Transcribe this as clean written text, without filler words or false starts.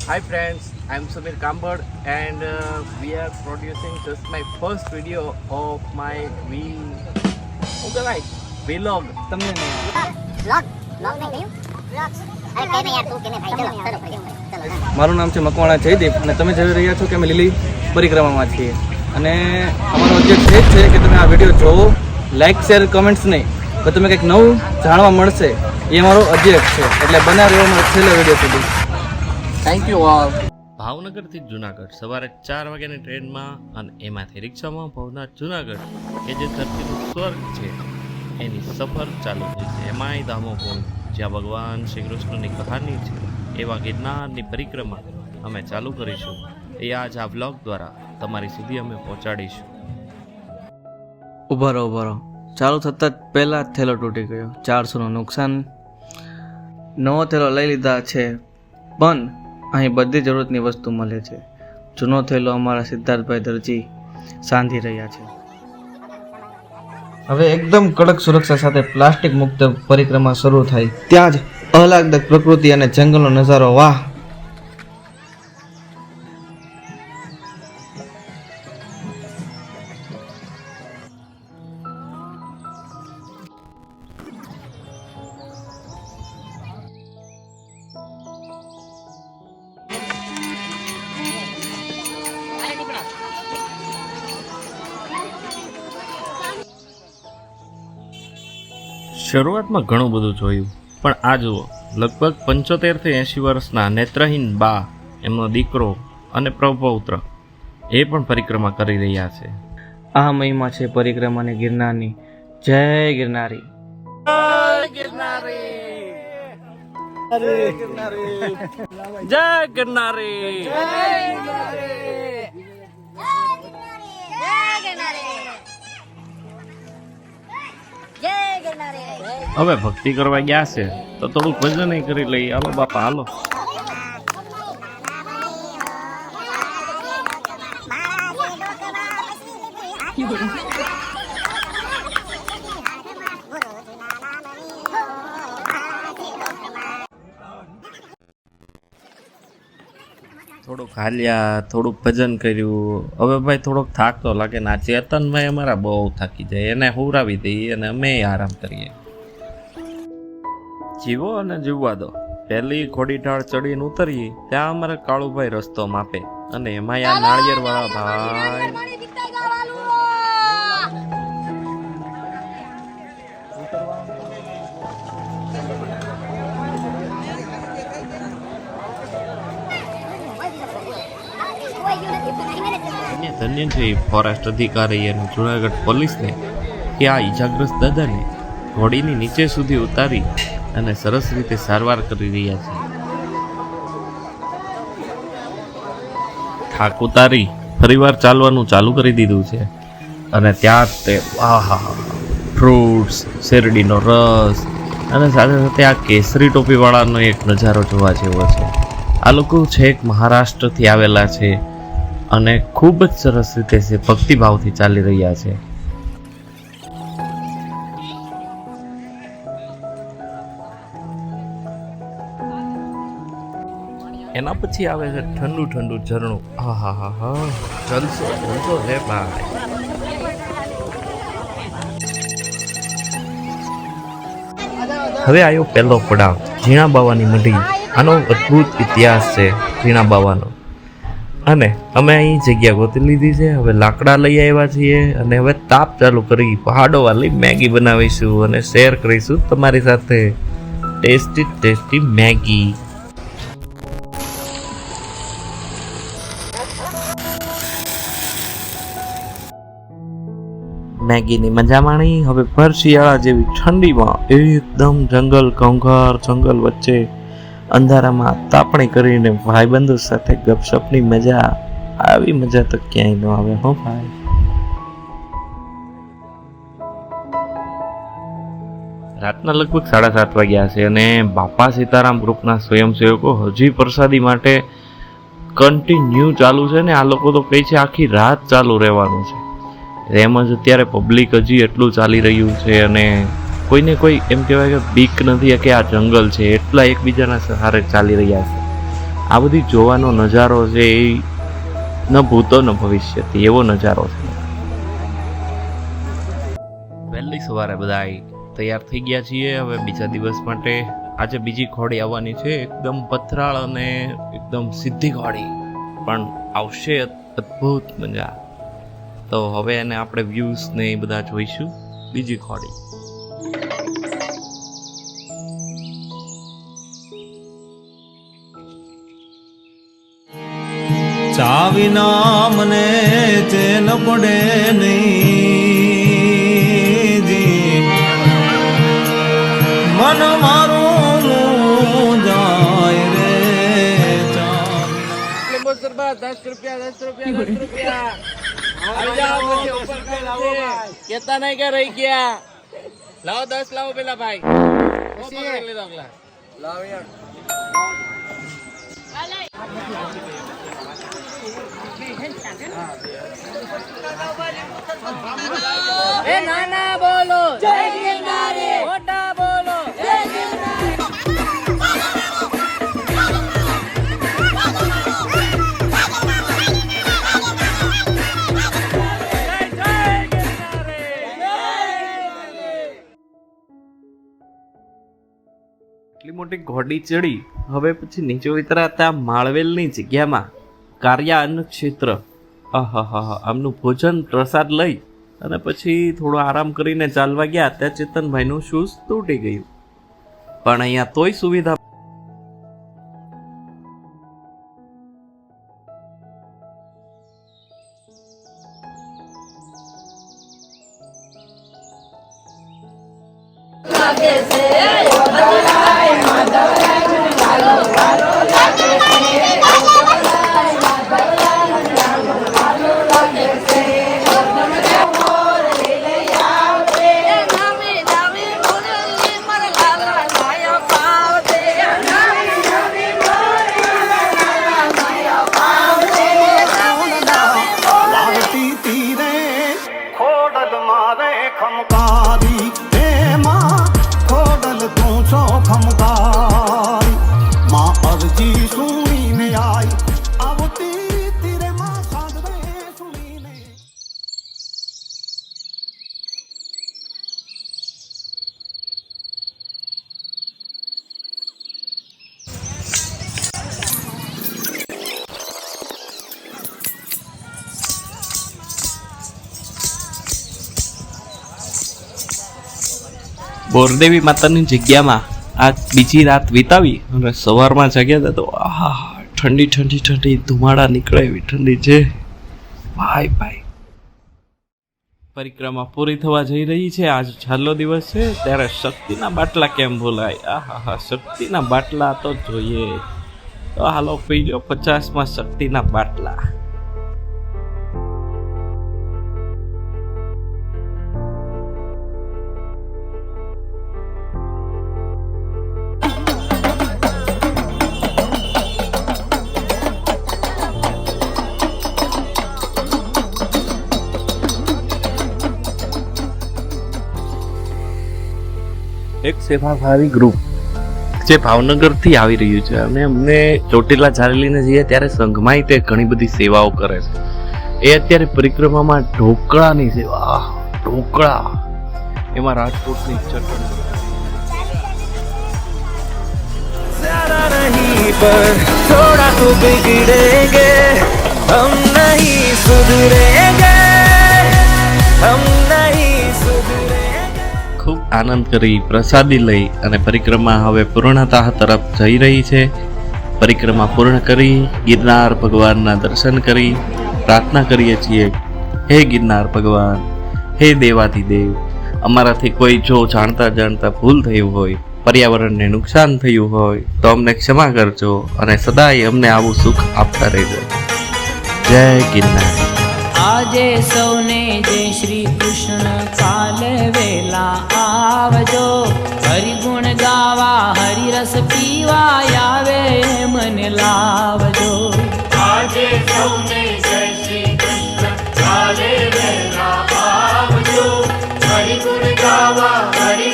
Hi friends, I'm Samir Kambad and we are producing just my first video of my vlog. તમને નહીં vlog નહીં vlogs અરે કઈ નહીં યાર તું કેને ભાઈ ચલો મારું નામ છે મકવાણા જયદીપ અને તમે જોઈ રહ્યા છો કે અમે લીલી પરિક્રમામાં છીએ અને અમારો ઉદ્દેશ એ જ છે કે તમે આ વિડીયો જોવો, લાઇક શેર કમેન્ટ્સ નહીં, તો તમે કંઈક નવું જાણવા મળશે એ અમારો ઉદ્દેશ છે. એટલે બના રહેવો મારો છેલ્લો વિડીયો સુધી. Thank you all. ભાવનગરથી જુનાગઢ સવારે 4 વાગ્યાની ટ્રેનમાં અને એમાંથી રિક્ષામાં ભવનાથ જુનાગઢ કે જે ધરતીનું સ્વર્ગ છે એની સફર ચાલુ થઈ છે. એમાંય ધામો પોઈન્ટ જ્યાં ભગવાન શ્રી કૃષ્ણની કહાની છે એવા ગિરનારની પરિક્રમા અમે ચાલુ કરીશું. એ આજ આ બ્લોગ દ્વારા તમારી સુધી અમે પહોંચાડીશું. ઊભા રહો. ચાલુ થતાં જ પહેલાં જ થેલો તૂટી ગયો. 400નું નુકસાન. નવો થેલો લઈ લીધા છે પણ અહીં બધી જરૂરતની વસ્તુ મળે છે. જૂનો થેલો અમારા સિદ્ધાર્થભાઈ દરજી સાંધી રહ્યા છે. હવે એકદમ કડક સુરક્ષા સાથે પ્લાસ્ટિક મુક્ત પરિક્રમા શરૂ થાય ત્યાં જ આહલાદક પ્રકૃતિ અને જંગલનો નજારો. વાહ! શરૂઆતમાં ઘણું બધું જોયું પણ આ જુઓ, લગભગ 75 થી 80 વર્ષના નેત્રહીન બા, એમનો દીકરો અને પ્રપૌત્ર એ પણ પરિક્રમા કરી રહ્યા છે. આ મહિમા છે પરિક્રમાની ગિરનારની. જય ગિરનારી. જય ગિરનારી. હવે ભક્તિ કરવા ગયા છે તો થોડુંક ભજન કરી લઈએ. હાલો બાપા હાલો. થોડુંક હાલ્યા, થોડુંક ભજન કર્યું. હવે ભાઈ થોડોક થાક તો લાગે ને. આ ચેતનભાઈ અમારા બહુ થાકી જાય, એને હુરાવી દઈએ અને અમે આરામ કરીએ. જીવો અને જીવવા દો. પહેલી ઘોડી ઢાળ ચડીને ઉતરીએ ત્યાં અમારે કાળુભાઈ રસ્તો માપે અને એમાં આ નાળિયેર વાળા ભાઈ ધન્ય છે ફોરેસ્ટ અધિકારી અને જુનાગઢ પોલીસને કે આ ઈજાગ્રસ્ત દાદાને ઘોડીની નીચે સુધી ઉતારી અને સરસ રીતે સારવાર કરી રહ્યા છે. થાક ઉતારી ફરીવાર ચાલવાનું ચાલુ કરી દીધું છે અને ત્યાં તે ફ્રૂટ્સ, શેરડીનો રસ અને સાથે સાથે આ કેસરી ટોપીવાળાનો એક નજારો જોવા જેવો છે. આ લોકો છેક મહારાષ્ટ્રથી આવેલા છે અને ખૂબ જ સરસ રીતે છે ભક્તિભાવથી ચાલી રહ્યા છે. એના પછી આવે છે ઠંડુ ઠંડુ ઝરણું. જલસો છે ભાઈ. હવે આવ્યો પહેલો પડાવ, ઝીણા બાવાની મઢી. આનો અદ્ભુત ઇતિહાસ છે ઝીણા બાવાનો. અને અમે અહીં જગ્યા ગોતી લીધી છે. હવે લાકડા લઈ આવ્યા છીએ અને હવે તાપ ચાલુ કરી પહાડો વાળી મેગી બનાવીશું અને શેર કરીશું તમારી સાથે ટેસ્ટી મેગી. મેગીની મજા માણી. હવે ભર શિયાળા જેવી ઠંડીમાં એકદમ જંગલ ઘોંઘાટ જંગલ વચ્ચે અંધારામાં તાપણી કરીને ભાઈબંધો સાથે ગપશપની મજા. આવી મજા તો ક્યાંય ન આવે હો ભાઈ. રાતના લગભગ 7:30 વાગ્યા છે અને બાપા સીતારામ ગ્રુપના સ્વયંસેવકો હજી પ્રસાદી માટે કન્ટિન્યુ ચાલુ છે ને આ લોકો તો કહે છે આખી રાત ચાલુ રહેવાનું છે. એમ જ અત્યારે પબ્લિક હજી એટલું ચાલી રહ્યું છે અને કોઈને કોઈ એમ કહેવાય કે બીક નથી કે આ જંગલ છે એટલા એકબીજાના સહારે ચાલી રહ્યા છે. આ બધી જોવાનો નજારો છે એ ન ભૂતો ન ભવિષ્યથી એવો નજારો છે. વહેલી સવારે બધા તૈયાર થઈ ગયા છીએ હવે બીજા દિવસ માટે. આજે બીજી ઘોડી આવવાની છે, એકદમ પથરાળ અને એકદમ સીધી ઘોડી, પણ આવશે અદ્ભુત મજા. તો હવે એને આપણે વ્યૂઝ ને એ બધા જોઈશું. બીજી ઘોડી ચાવીના મને ચેન પડે નહીં જી, મન મારું જાય રે. કેતા નહીં કે રહી ગયા. લાવો 10 લાવો પેલા ભાઈ. લાવો યાર. એ નાના બોલો જય ગિરનારી, મોટા બોલો જય ગિરનારી. એટલી મોટી ઘોડી ચડી હવે પછી નીચે ઉતરાતા માળવેલની જગ્યામાં કાર્યા અન્ન ક્ષેત્ર, આહાહા, આમનું ભોજન પ્રસાદ લઈ અને પછી થોડો આરામ કરીને ચાલવા ગયા ત્યાં ચેતનભાઈનું શૂઝ તૂટી ગયું. પણ અહીંયા તોય સુવિધા. ખમકારી એમાં ખોડલ તું છો ખમકારી, માં અરજી સુણીને આઈ આવતી તીરે માં સાંદરે સુણીને. બોરદેવી માતાની જગ્યામાં આ બીજી રાત વિતાવી અને સવારમાં જાગ્યા હતા તો આહા, ઠંડી ઠંડી ઠંડી ધુમાડા નીકળે એવી ઠંડી છે ભાઈ ભાઈ. પરિક્રમા પૂરી થવા જઈ રહી છે. આજ છેલ્લો દિવસ છે ત્યારે શક્તિના બાટલા કેમ ભૂલાય. આહા, શક્તિના બાટલા તો જોઈએ. તો હાલો પીજો 50માં શક્તિના બાટલા. એક સેવાભાવી ગ્રુપ જે ભાવનગરથી આવી રહ્યું છે અને અમને ચોટીલા ઝારેલીને જઈએ ત્યારે સંઘમાંય તે ઘણી બધી સેવાઓ કરે છે. એ અત્યારે પરિક્રમામાં ઢોકળાની સેવા, ઢોકળા એમાં રાજકોટની ચટણી. થોડા તો બિગડેંગે હમ નહીં સુધરેંગે, હમ નહીં સુધરેંગે. ખૂબ આનંદ કરી પ્રસાદી લઈ અને પરિક્રમા હવે પૂર્ણતા તરફ જઈ રહી છે. પરિક્રમા પૂર્ણ કરી ગિરનાર ભગવાનના દર્શન કરી પ્રાર્થના કરીએ છીએ, હે ગિરનાર ભગવાન, હે દેવાધિદેવ, અમારાથી કોઈ જો જાણતા જાણતા ભૂલ થયું હોય, પર્યાવરણને નુકસાન થયું હોય તો અમને ક્ષમા કરજો અને સદાય અમને આવું સુખ આપતા રહેજો. જય ગિરનાર. આજે સૌને જય શ્રી કૃષ્ણ. કાલે વેલા આવજો, હરિગુણ ગાવા હરિરસ પીવા આવે મને લાવજો. આજે સૌને જય શ્રી કૃષ્ણ. કાલે વેલા આવજો, હરિગુણ ગાવા હરિ